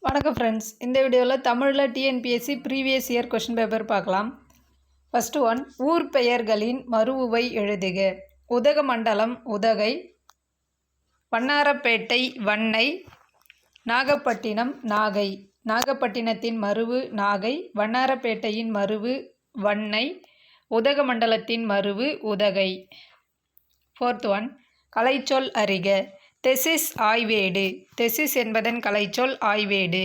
வணக்கம் ஃப்ரெண்ட்ஸ். இந்த வீடியோவில் தமிழில் TNPSC previous year question paper பார்க்கலாம். ஃபஸ்ட்டு ஒன், ஊர் பெயர்களின் மறுவுவை எழுதுக. உதகமண்டலம் உதகை, வண்ணாரப்பேட்டை வண்ணை, நாகப்பட்டினம் நாகை. நாகப்பட்டினத்தின் மருவு நாகை, வண்ணாரப்பேட்டையின் மருவு வண்ணை, உதகமண்டலத்தின் மருவு உதகை. ஃபோர்த் ஒன், கலைச்சொல் அறிக. தெசிஸ் ஆய்வேடு. தெசிஸ் என்பதன் கலைச்சொல் ஆய்வேடு.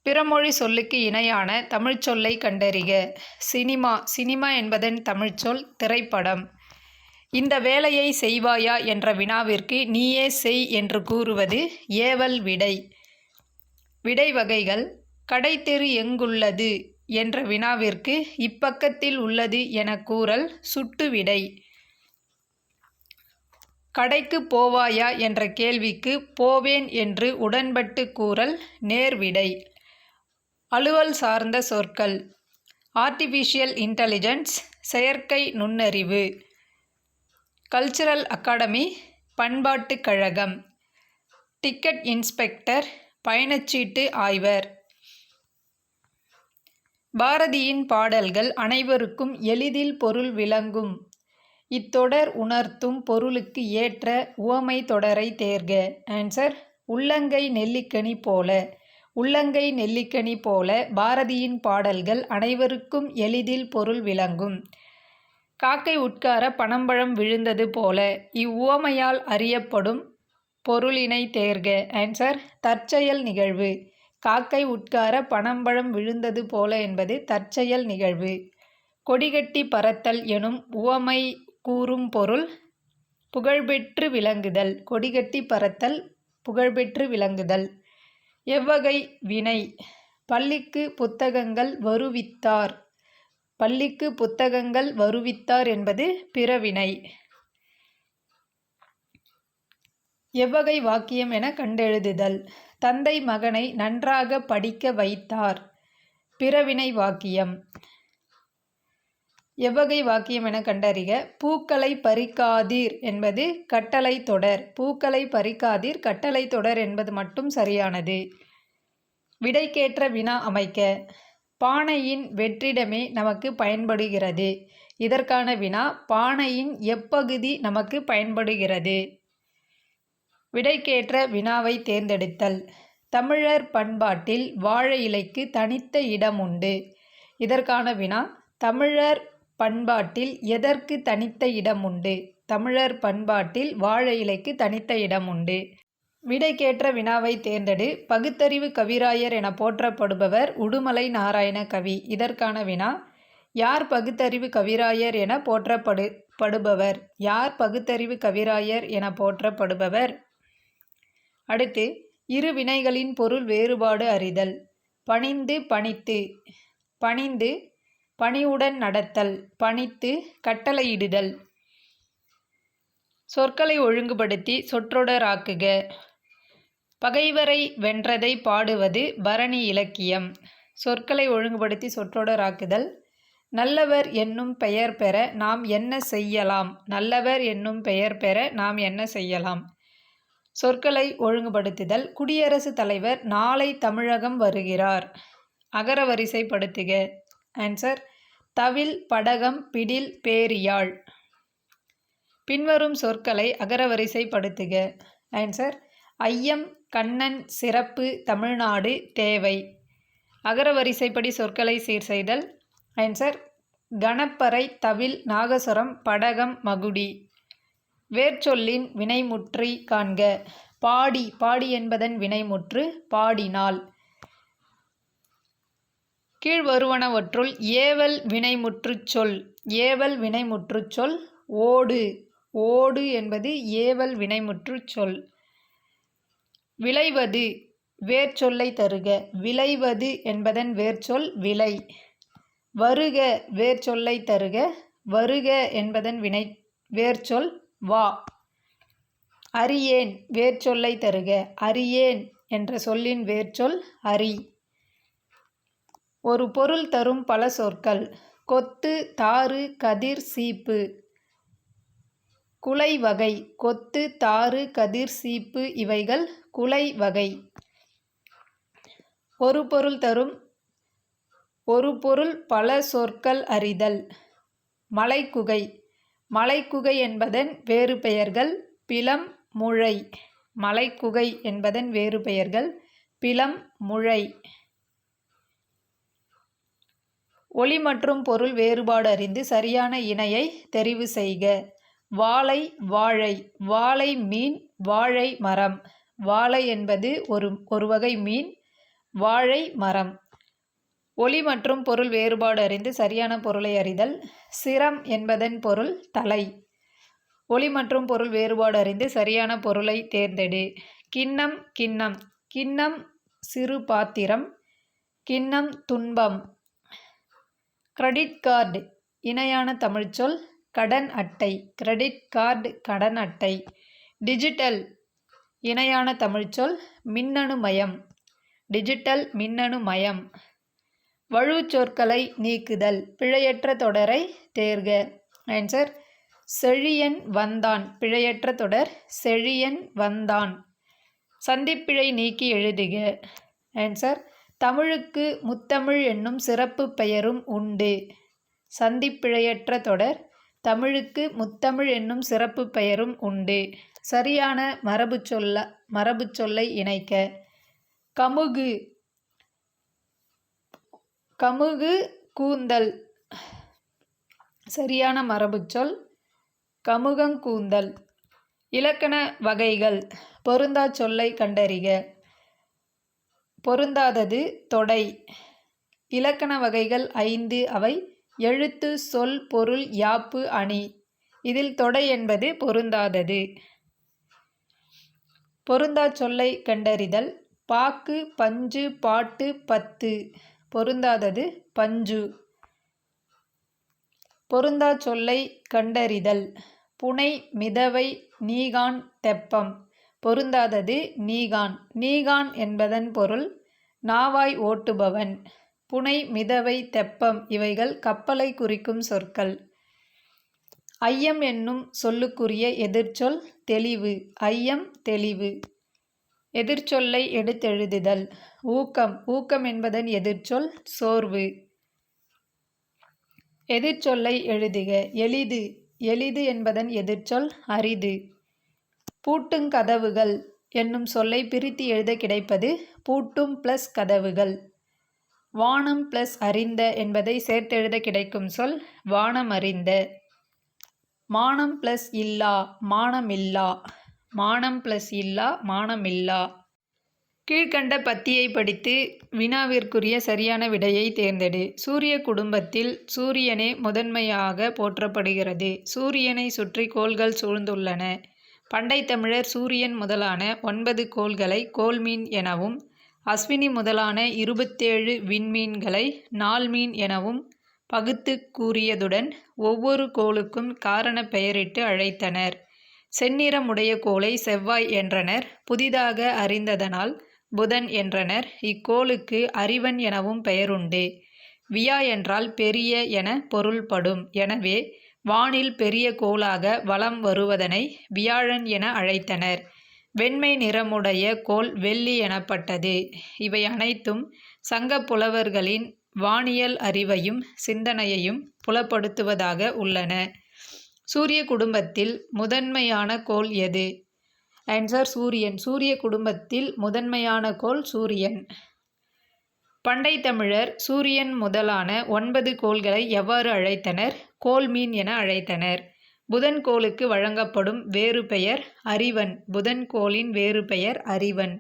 பிறமொழி சொல்லுக்கு இணையான தமிழ்ச்சொல்லை கண்டறிக. சினிமா. சினிமா என்பதன் தமிழ்ச்சொல் திரைப்படம். இந்த வேலையை செய்வாயா என்ற வினாவிற்கு நீயே செய் என்று கூறுவது ஏவல் விடை. விடை வகைகள். கடைத்தெரு எங்குள்ளது என்ற வினாவிற்கு இப்பக்கத்தில் உள்ளது என கூறல் சுட்டு விடை. கடைக்கு போவாயா என்ற கேள்விக்கு போவேன் என்று உடன்பட்டு கூறல் நேர்விடை. அலுவல் சார்ந்த சொற்கள். ஆர்டிஃபிஷியல் இன்டெலிஜென்ஸ் செயற்கை நுண்ணறிவு. கல்ச்சுரல் அகாடமி பண்பாட்டுக் கழகம். டிக்கெட் இன்ஸ்பெக்டர் பயணச்சீட்டு ஆய்வர். பாரதியின் பாடல்கள் அனைவருக்கும் எளிதில் பொருள் விளங்கும். இத்தொடர் உணர்த்தும் பொருளுக்கு ஏற்ற உவமை தொடரை தேர்க. ஆன்சர், உள்ளங்கை நெல்லிக்கனி போல. உள்ளங்கை நெல்லிக்கனி போல பாரதியின் பாடல்கள் அனைவருக்கும் எளிதில் பொருள் விளங்கும். காக்கை உட்கார பனம்பழம் விழுந்தது போல. இவ்வுவமையால் அறியப்படும் பொருளினை தேர்க. ஆன்சர், தற்செயல் நிகழ்வு. காக்கை உட்கார பனம்பழம் விழுந்தது போல என்பது தற்செயல் நிகழ்வு. கொடிகட்டி பறத்தல் எனும் உவமை கூறும் பொருள் புகழ்பெற்று விளங்குதல். கொடிகட்டி பறத்தல் புகழ்பெற்று விளங்குதல். எவ்வகை வினை. பள்ளிக்கு புத்தகங்கள் வருவித்தார். பள்ளிக்கு புத்தகங்கள் வருவித்தார் என்பது பிறவினை. எவ்வகை வாக்கியம் என கண்டெழுதுதல். தந்தை மகனை நன்றாக படிக்க வைத்தார். பிறவினை வாக்கியம். எவ்வகை வாக்கியம் என கண்டறிக. பூக்களை பறிக்காதீர் என்பது கட்டளை தொடர். பூக்களை பறிக்காதீர் கட்டளை தொடர் என்பது மட்டும் சரியானது. விடைக்கேற்ற வினா அமைக்க. பானையின் வெற்றிடமே நமக்கு பயன்படுகிறது. இதற்கான வினா பானையின் எப்பகுதி நமக்கு பயன்படுகிறது. விடைக்கேற்ற வினாவை தேர்ந்தெடுத்தல். தமிழர் பண்பாட்டில் வாழை இலைக்கு தனித்த இடம் உண்டு. இதற்கான வினா தமிழர் பண்பாட்டில் எதற்கு தனித்த இடம் உண்டு. தமிழர் பண்பாட்டில் வாழை இலைக்கு தனித்த இடம் உண்டு. விடைக்கேற்ற வினாவை தேர்ந்தெடு. பகுத்தறிவு கவிராயர் என போற்றப்படுபவர் உடுமலை நாராயண கவி. இதற்கான வினா யார் பகுத்தறிவு கவிராயர் என போற்றப்படுபவர். யார் பகுத்தறிவு கவிராயர் என போற்றப்படுபவர். அடுத்து, இரு வினைகளின் பொருள் வேறுபாடு அறிதல். பணிந்து பணித்து. பணிந்து பணிவுடன் நடத்தல். பணித்து கட்டளையிடுதல். சொற்களை ஒழுங்குபடுத்தி சொற்றொடராக்குக. பகைவரை வென்றதை பாடுவது பரணி இலக்கியம். சொற்களை ஒழுங்குபடுத்தி சொற்றொடராக்குதல். நல்லவர் என்னும் பெயர் பெற நாம் என்ன செய்யலாம். நல்லவர் என்னும் பெயர் பெற நாம் என்ன செய்யலாம். சொற்களை ஒழுங்குபடுத்துதல். குடியரசுத் தலைவர் நாளை தமிழகம் வருகிறார். அகரவரிசைப்படுத்துக. ஆன்சர், தவில் படகம் பிடில் பேரியாழ். பின்வரும் சொற்களை அகரவரிசைப்படுத்துக. ஆன்சர், ஐயம் கண்ணன் சிறப்பு தமிழ்நாடு தேவை. அகரவரிசைப்படி சொற்களை சீர் செய்தல். ஆன்சர், கணப்பறை தவில் நாகசுரம் படகம் மகுடி. வேர்ச்சொல்லின் வினைமுற்றி காண்க. பாடி. பாடி என்பதன் வினைமுற்று பாடினாள். கீழ்வருவனவற்றுள் ஏவல் வினைமுற்றுச் சொல். ஏவல் வினைமுற்றுச் சொல் ஓடு. ஓடு என்பது ஏவல் வினைமுற்றுச் சொல். விளைவது. வேர்ச்சொல்லை தருக. விளைவது என்பதன் வேர்ச்சொல் விளை. வருக. வேர்ச்சொல்லை தருக. வருக என்பதன் வேர்ச்சொல் வா. அறியேன். வேர்ச்சொல்லை தருக. அறியேன் என்ற சொல்லின் வேர்ச்சொல் அறி. ஒரு பொருள் தரும் பல சொற்கள். கொத்து, தாறு, கதிர், சீப்பு. குலை வகை. கொத்து, தாறு, கதிர், சீப்பு இவைகள் குலை வகை. ஒரு பொருள் தரும் ஒரு பொருள் பல சொற்கள் அறிதல். மலைக்குகை. மலைக்குகை என்பதன் வேறு பெயர்கள் பிலம், முழை. மலைக்குகை என்பதன் வேறு பெயர்கள் பிலம், முழை. ஒலி மற்றும் பொருள் வேறுபாடு அறிந்து சரியான இணையை தெரிவு செய்க. வாழை, வாழை. வாழை மீன், வாழை மரம். வாழை என்பது ஒரு வகை மீன், வாழை மரம். ஒலி மற்றும் பொருள் வேறுபாடு அறிந்து சரியான பொருளை அறிதல். சிரம் என்பதன் பொருள் தலை. ஒலி மற்றும் பொருள் வேறுபாடு அறிந்து சரியான பொருளை தேர்ந்தெடு. கிண்ணம், கிண்ணம். கிண்ணம் சிறு பாத்திரம், கிண்ணம் துன்பம். கிரெடிட் கார்டு இணையான தமிழ்ச்சொல் கடன் அட்டை. கிரெடிட் கார்டு கடன் அட்டை. டிஜிட்டல் இணையான தமிழ்ச்சொல் மின்னணு மயம். டிஜிட்டல் மின்னணு மயம். வழுச்சொற்களை நீக்குதல். பிழையற்ற தொடரை தேர்க. ஆன்சர் செழியன் வந்தான். பிழையற்ற தொடர் செழியன் வந்தான். சந்திப்பிழை நீக்கி எழுதுக. ஆன்சர் தமிழுக்கு முத்தமிழ் என்னும் சிறப்பு பெயரும் உண்டு. சந்திப்பிழையற்ற தொடர் தமிழுக்கு முத்தமிழ் என்னும் சிறப்பு பெயரும் உண்டு. சரியான மரபு சொல்லை இணைக்க. கமுகு. கமுகு கூந்தல். சரியான மரபுச்சொல் கமுகங்கூந்தல். இலக்கண வகைகள். பொருந்தா சொல்லை கண்டறிக. பொருந்தாதது தொடை. இலக்கண வகைகள் 5. அவை எழுத்து, சொல், பொருள், யாப்பு, அணி. இதில் தொடை என்பது பொருந்தாதது. பொருந்தா சொல்லை கண்டறிதல். பாக்கு, பஞ்சு, பாட்டு, பத்து. பொருந்தாதது பஞ்சு. பொருந்தா சொல்லை கண்டறிதல். புனை, மிதவை, நீகான், தெப்பம். பொருந்தாதது நீகான். நீகான் என்பதன் பொருள் நாவாய் ஓட்டுபவன். புனை, மிதவை, தெப்பம் இவைகள் கப்பலை குறிக்கும் சொற்கள். ஐயம் என்னும் சொல்லுக்குரிய எதிர்ச்சொல் தெளிவு. ஐயம் தெளிவு. எதிர்ச்சொல்லை எடுத்தெழுதுதல். ஊக்கம். ஊக்கம் என்பதன் எதிர்ச்சொல் சோர்வு. எதிர்ச்சொல்லை எழுதுக. எளிது. எளிது என்பதன் எதிர்ச்சொல் அரிது. பூட்டுங்கதவுகள் என்னும் சொல்லை பிரித்து எழுத கிடைப்பது பூட்டும் ப்ளஸ் கதவுகள். வானம் ப்ளஸ் அறிந்த என்பதை சேர்த்தெழுத கிடைக்கும் சொல் வானம் அறிந்த. மானம் ப்ளஸ் இல்லா மானமில்லா. மானம் ப்ளஸ் இல்லா மானமில்லா. கீழ்கண்ட பத்தியை படித்து வினாவிற்குரிய சரியான விடையை தேர்ந்தெடு. சூரிய குடும்பத்தில் சூரியனே முதன்மையாக போற்றப்படுகிறது. சூரியனை சுற்றி கோள்கள் சூழ்ந்துள்ளன. பண்டை தமிழர் சூரியன் முதலான 9 கோள்களை கோள்மீன் எனவும் அஸ்வினி முதலான 27 விண்மீன்களை நாள்மீன் எனவும் பகுத்து கூறியதுடன் ஒவ்வொரு கோளுக்கும் காரண பெயரிட்டு அழைத்தனர். செந்நிறமுடைய கோளை செவ்வாய் என்றனர். புதிதாக அறிந்ததனால் புதன் என்றனர். இக்கோளுக்கு அறிவன் எனவும் பெயருண்டு. வியா என்றால் பெரிய என பொருள்படும். எனவே வானில் பெரிய கோளாக வலம் வருவதனை வியாழன் என அழைத்தனர். வெண்மை நிறமுடைய கோள் வெள்ளி எனப்பட்டது. இவை அனைத்தும் சங்க புலவர்களின் வானியல் அறிவையும் சிந்தனையையும் புலப்படுத்துவதாக உள்ளன. சூரிய குடும்பத்தில் முதன்மையான கோள் எது? ஆன்சர் சூரியன். சூரிய குடும்பத்தில் முதன்மையான கோள் சூரியன். பண்டை தமிழர் சூரியன் முதலான 9 கோள்களை எவ்வாறு அழைத்தனர்? கோள்மீன் என அழைத்தனர். புதன் கோளுக்கு வழங்கப்படும் வேறு பெயர் அறிவன். புதன் கோளின் வேறு பெயர் அறிவன்.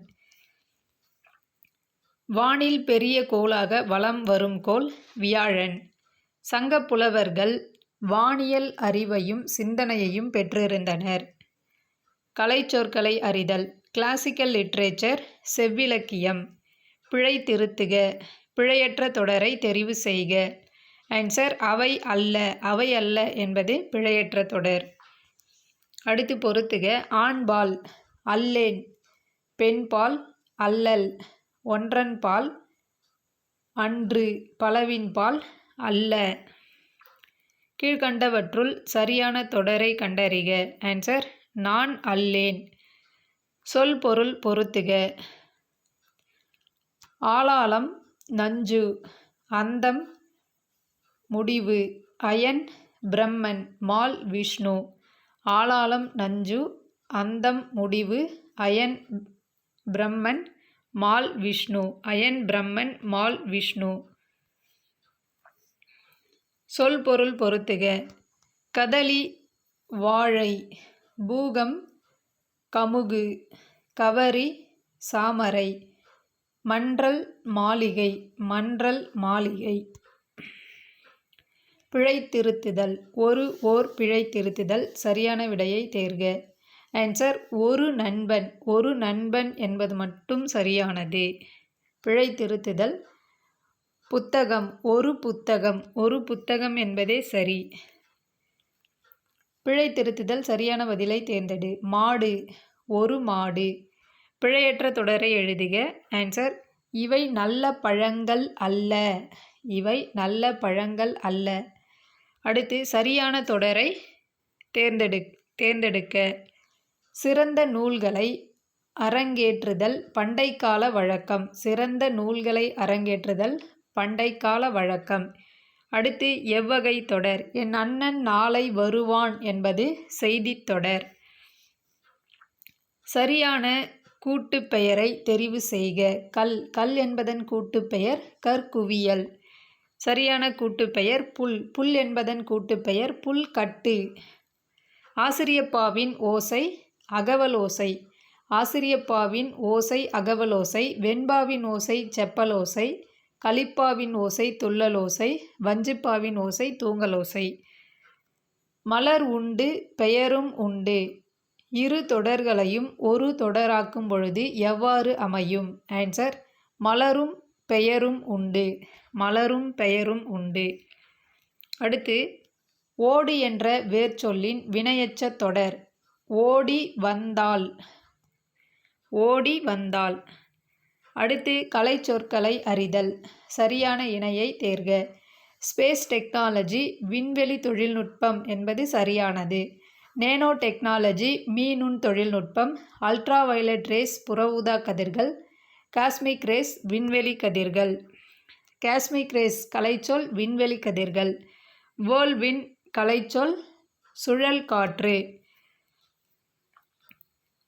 வானில் பெரிய கோளாக வலம் வரும் கோள் வியாழன். சங்க புலவர்கள் வானியல் அறிவையும் சிந்தனையையும் பெற்றிருந்தனர். கலைச்சொற்களை அறிதல். Classical literature. செவ்விலக்கியம். பிழை திருத்துக. பிழையற்ற தொடரை தெரிவு செய்க. ஆன்சர் அவை அல்ல. அவை அல்ல என்பது பிழையற்ற தொடர். அடுத்து பொறுத்துக. ஆண்பால் அல்லேன். பெண்பால் அல்லல். ஒன்றன்பால் அன்று. பலவின்பால் அல்ல. கீழ்கண்டவற்றுள் சரியான தொடரை கண்டறிக. ஆன்சர் நான் அல்லேன். சொல் பொருள் பொறுத்துக. ஆளாளம் நஞ்சு அந்தம் முடிவு அயன் பிரம்மன் மால் விஷ்ணு. ஆளாளம் நஞ்சு அந்தம் முடிவு அயன் பிரம்மன் மால் விஷ்ணு. அயன் பிரம்மன் மால் விஷ்ணு. சொல் பொருள் பொருத்துக. கதலி வாழை, பூகம் கமுகு, கவரி சாமரை, மன்றல் மாளிகை மன்றல் மாளிகை. பிழை திருத்துதல். ஓர் பிழை திருத்துதல். சரியான விடையை தேர்க. ஆன்சர் ஒரு நண்பன். ஒரு நண்பன் என்பது மட்டும் சரியானது. பிழை திருத்துதல். புத்தகம் ஒரு புத்தகம். ஒரு புத்தகம் என்பதே சரி. பிழை திருத்துதல். சரியான பதிலை தேர்ந்தெடு. மாடு ஒரு மாடு. பிழையற்ற தொடரை எழுதுக. ஆன்சர் இவை நல்ல பழங்கள் அல்ல. இவை நல்ல பழங்கள் அல்ல. அடுத்து சரியான தொடரை தேர்ந்தெடுக்க. சிறந்த நூல்களை அரங்கேற்றுதல் பண்டைக்கால வழக்கம். சிறந்த நூல்களை அரங்கேற்றுதல் பண்டைக்கால வழக்கம். அடுத்து எவ்வகை தொடர். என் அண்ணன் நாளை வருவான் என்பது செய்தித் தொடர். சரியான கூட்டுப்பெயரை தெரிவு செய்க. கல் என்பதன் கூட்டுப்பெயர் கற்குவியல். சரியான கூட்டுப்பெயர் புல் என்பதன் கூட்டுப்பெயர் புல்கட்டு. ஆசிரியப்பாவின் ஓசை அகவலோசை. ஆசிரியப்பாவின் ஓசை அகவலோசை. வெண்பாவின் ஓசை செப்பலோசை. களிப்பாவின் ஓசை துள்ளலோசை. வஞ்சிப்பாவின் ஓசை தூங்கலோசை. மலர் உண்டு பெயரும் உண்டு. இரு தொடர்களையும் ஒரு தொடராக்கும் பொழுது எவ்வாறு அமையும். ஆன்சர் மலரும் பெயரும் உண்டு. மலரும் பெயரும் உண்டு. அடுத்து ஓடு என்ற வேர்ச்சொல்லின் வினையெச்ச தொடர். ஓடி வந்தாள். ஓடி வந்தாள். அடுத்து கலை சொற்களை அறிதல். சரியான இணையை தேர்க. ஸ்பேஸ் டெக்னாலஜி விண்வெளி தொழில்நுட்பம் என்பது சரியானது. நேனோ டெக்னாலஜி மீநுண் தொழில்நுட்பம். அல்ட்ரா வயலட் ரேஸ் புற ஊதா கதிர்கள். காஸ்மிக் ரேஸ் விண்வெளி கதிர்கள். காஸ்மிக் ரேஸ் கலைச்சொல் விண்வெளி கதிர்கள். வேர்ல்வின் கலைச்சொல் சுழல் காற்று.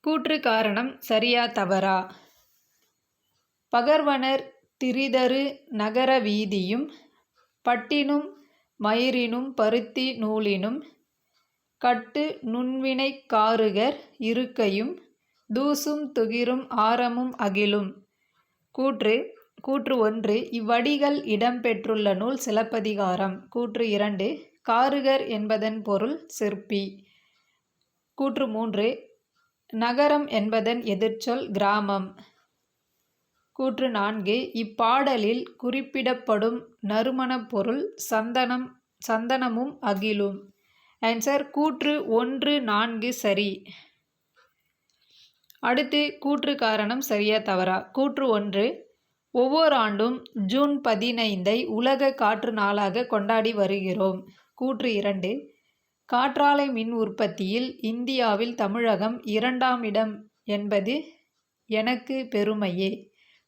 கூற்று காரணம் சரியா தவறா. பகர்வனர் திரிதரு நகர வீதியும் பட்டினும் மயிரினும் பருத்தி நூலினும் கட்டு நுண்வினை காருகர் இருக்கையும் தூசும் துகிரும் ஆரமும் அகிலும். கூற்று 1 இவ்வடிகள் இடம்பெற்றுள்ள நூல் சிலப்பதிகாரம். கூற்று 2 காருகர் என்பதன் பொருள் சிற்பி. கூற்று 3 நகரம் என்பதன் எதிர்ச்சொல் கிராமம். கூற்று 4 இப்பாடலில் குறிப்பிடப்படும் நறுமணப் பொருள் சந்தனமும் அகிலும். ஆன்சர் கூற்று 1, 4 சரி. அடுத்து கூற்று காரணம் சரியா தவறா. கூற்று 1 ஒவ்வொரு ஆண்டும் ஜூன் 15 உலக காற்று நாளாக கொண்டாடி வருகிறோம். கூற்று 2 காற்றாலை மின் உற்பத்தியில் இந்தியாவில் தமிழகம் 2ஆம் இடம் என்பது எனக்கு பெருமையே.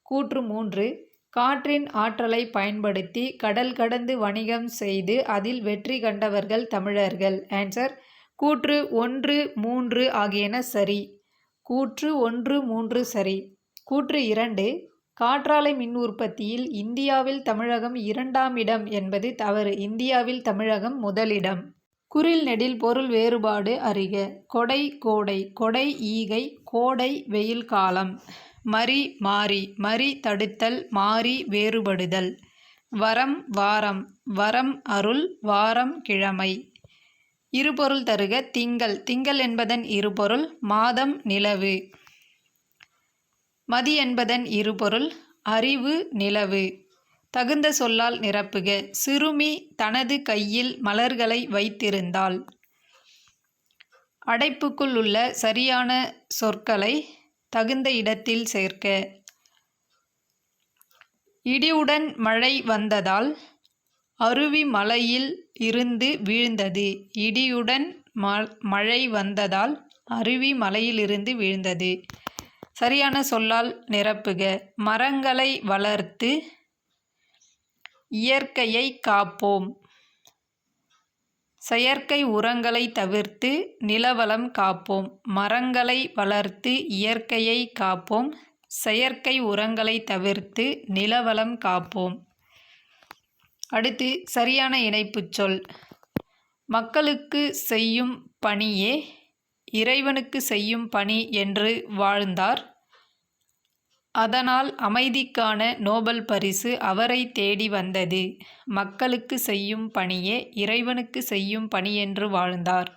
கூற்று 3 காற்றின் ஆற்றலை பயன்படுத்தி கடல் கடந்து வணிகம் செய்து அதில் வெற்றி கண்டவர்கள் தமிழர்கள். ஆன்சர் கூற்று 1, 3 ஆகியன சரி. கூற்று 1, 3 சரி. கூற்று 2 காற்றாலை மின் உற்பத்தியில் இந்தியாவில் தமிழகம் 2ஆம் இடம் என்பது தவறு. இந்தியாவில் தமிழகம் முதலிடம். குறில் நெடில் பொருள் வேறுபாடு அறிக. கொடை கோடை. கொடை ஈகை. கோடை வெயில் காலம். மறி மாறி. மறி தடுத்தல். மாறி வேறுபடுதல். வரம் வாரம். வரம் அருள். வாரம் கிழமை. இருபொருள் தருக. திங்கள். திங்கள் என்பதன் இருபொருள் மாதம் நிலவு. மதி என்பதன் இருபொருள் அறிவு நிலவு. தகுந்த சொல்லால் நிரப்புக. சிறுமி தனது கையில் மலர்களை வைத்திருந்தாள். அடைப்புக்குள் உள்ள சரியான சொற்களை தகுந்த இடத்தில் சேர்க்க. இடியுடன் மழை வந்ததால் அருவி மலையில் இருந்து வீழ்ந்தது. இடியுடன் மழை வந்ததால் அருவி மலையிலிருந்து வீழ்ந்தது. சரியான சொல்லால் நிரப்புக. மரங்களை வளர்த்து இயற்கையை காப்போம். செயற்கை உரங்களை தவிர்த்து நிலவளம் காப்போம். மரங்களை வளர்த்து இயற்கையை காப்போம். செயற்கை உரங்களை தவிர்த்து நிலவளம் காப்போம். அடுத்து சரியான இணைப்புச் சொல். மக்களுக்கு செய்யும் பணியே இறைவனுக்கு செய்யும் பணி என்று வாழ்ந்தார். அதனால் அமைதிக்கான நோபல் பரிசு அவரை தேடி வந்தது. மக்களுக்கு செய்யும் பணியே இறைவனுக்கு செய்யும் பணி என்று வாழ்ந்தார்.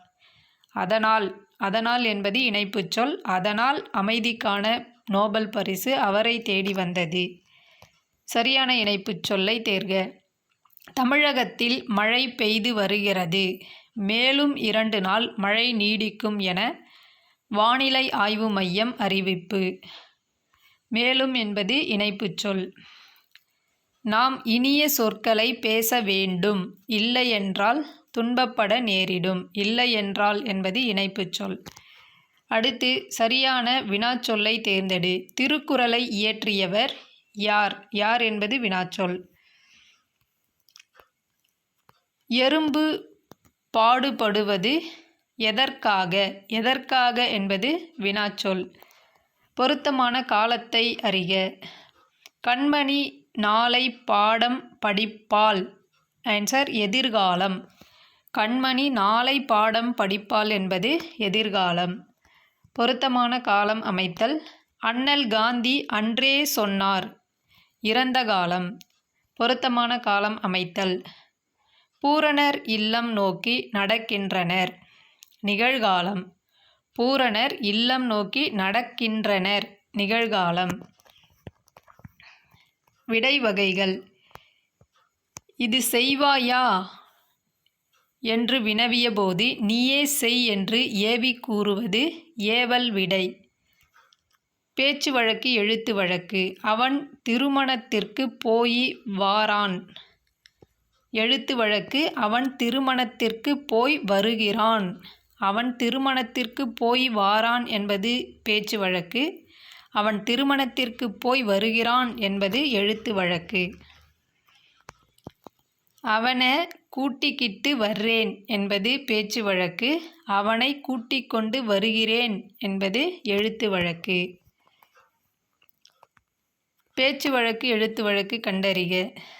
அதனால் என்பது இணைப்புச் சொல். அதனால் அமைதிக்கான நோபல் பரிசு அவரை தேடி வந்தது. சரியான இணைப்புச் சொல்லை தேர்க. தமிழகத்தில் மழை பெய்து வருகிறது. மேலும் 2 நாள் மழை நீடிக்கும் என வானிலை ஆய்வு மையம் அறிவிப்பு. மேலும் என்பது இணைப்புச் சொல். நாம் இனிய சொற்களை பேச வேண்டும். இல்லையென்றால் துன்பப்பட நேரிடும். இல்லையென்றால் என்பது இணைப்புச் சொல். அடுத்து சரியான வினாச்சொல்லை தேர்ந்தெடு. திருக்குறளை இயற்றியவர் யார்? யார் என்பது வினாச்சொல். எறும்பு பாடுபடுவது எதற்காக? எதற்காக என்பது வினாச்சொல். பொருத்தமான காலத்தை அறிக. கண்மணி நாளை பாடம் படிப்பாள். ஆன்சர் எதிர்காலம். கண்மணி நாளை பாடம் படிப்பாள் என்பது எதிர்காலம். பொருத்தமான காலம் அமைத்தல். அண்ணல் காந்தி அன்றே சொன்னார். இறந்த காலம். பொருத்தமான காலம் அமைத்தல். பூரணர் இல்லம் நோக்கி நடக்கின்றனர். நிகழ்காலம். பூரணர் இல்லம் நோக்கி நடக்கின்றனர். நிகழ்காலம். விடை வகைகள். இது செய்வாயா என்று வினவியபோது நீயே செய் என்று ஏவி கூறுவது ஏவல் விடை. பேச்சு வழக்கு எழுத்து வழக்கு. அவன் திருமணத்திற்கு போய் வாரான். எழுத்து வழக்கு. அவன் திருமணத்திற்கு போய் வருகிறான். அவன் திருமணத்திற்கு போய் வாரான் என்பது பேச்சு வழக்கு. அவன் திருமணத்திற்கு போய் வருகிறான் என்பது எழுத்து வழக்கு. அவனை கூட்டிக்கிட்டு வர்றேன் என்பது பேச்சு வழக்கு. அவனை கூட்டிக் கொண்டு வருகிறேன் என்பது எழுத்து வழக்கு. பேச்சு வழக்கு எழுத்து வழக்கு கண்டறிக.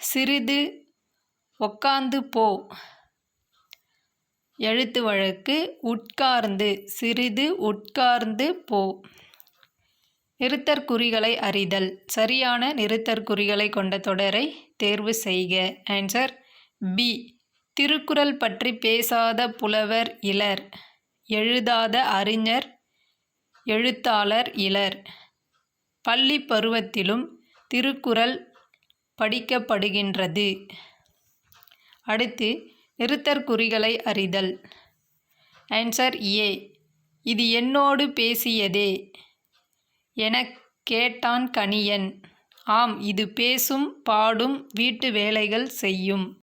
சிறிது உட்கார்ந்து போ. எழுத்து வழக்கு. உட்கார்ந்து. சிறிது உட்கார்ந்து போ. நிறுத்தற்குறிகளை அறிதல். சரியான நிறுத்தற்குறிகளை கொண்ட தொடரை தேர்வு செய்க. Answer B. திருக்குறள் பற்றி பேசாத புலவர் இலர். எழுதாத அறிஞர் எழுத்தாளர் இலர். பள்ளி பருவத்திலும் திருக்குறள் படிக்கப்படுகின்றது. அடுத்து நிறுத்தற்குறிகளை அறிதல். Answer A. இது என்னோடு பேசியதே எனக் கேட்டான் கணியன். ஆம், இது பேசும் பாடும் வீட்டு வேலைகள் செய்யும்.